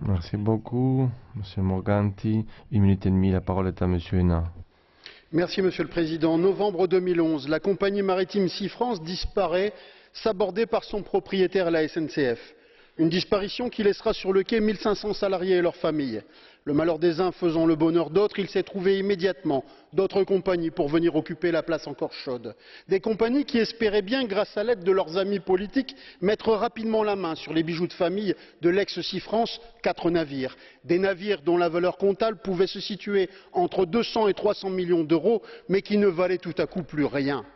Merci beaucoup, Monsieur Morganti. 1 minute et demie, la parole est à Monsieur Hénin. Merci Monsieur le Président. En novembre 2011, la compagnie maritime SeaFrance disparaît, sabordée par son propriétaire, la SNCF. Une disparition qui laissera sur le quai 1500 salariés et leurs familles. Le malheur des uns faisant le bonheur d'autres, il s'est trouvé immédiatement d'autres compagnies pour venir occuper la place encore chaude. Des compagnies qui espéraient bien, grâce à l'aide de leurs amis politiques, mettre rapidement la main sur les bijoux de famille de l'ex-SeaFrance, 4 navires. Des navires dont la valeur comptable pouvait se situer entre 200 et 300 millions d'euros, mais qui ne valaient tout à coup plus rien.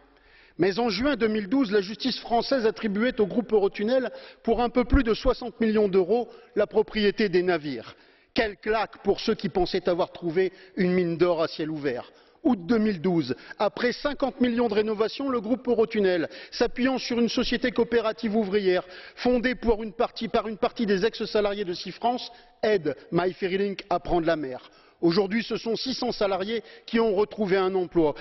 Mais en juin 2012, la justice française attribuait au groupe Eurotunnel, pour un peu plus de 60 millions d'euros, la propriété des navires. Quelle claque pour ceux qui pensaient avoir trouvé une mine d'or à ciel ouvert. Août 2012, après 50 millions de rénovations, le groupe Eurotunnel, s'appuyant sur une société coopérative ouvrière fondée par une partie des ex-salariés de SeaFrance, aide MyFerryLink à prendre la mer. Aujourd'hui, ce sont 600 salariés qui ont retrouvé un emploi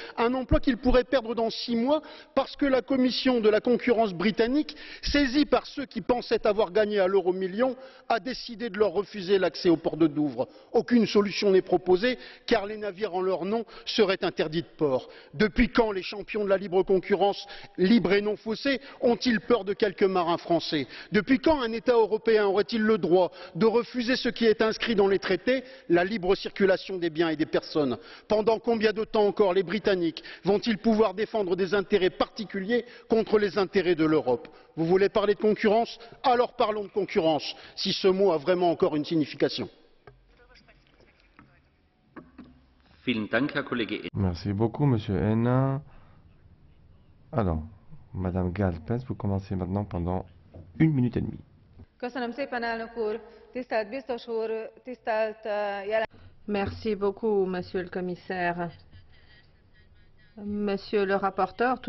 qu'ils pourraient perdre dans 6 mois parce que la commission de la concurrence britannique, saisie par ceux qui pensaient avoir gagné à l'euro million, a décidé de leur refuser l'accès au port de Douvres. Aucune solution n'est proposée car les navires en leur nom seraient interdits de port. Depuis quand les champions de la libre concurrence, libre et non faussée, ont-ils peur de quelques marins français? Depuis quand un État européen aurait-il le droit de refuser ce qui est inscrit dans les traités, la libre circulation des biens et des personnes? Pendant combien de temps encore les Britanniques vont-ils pouvoir défendre des intérêts particuliers contre les intérêts de l'Europe? Vous voulez parler de concurrence? Alors parlons de concurrence, si ce mot a vraiment encore une signification. Merci beaucoup, Monsieur Hénin. Alors, Madame Galpes, vous commencez maintenant pendant 1 minute et demie. Merci beaucoup, Monsieur le Commissaire. Monsieur le rapporteur,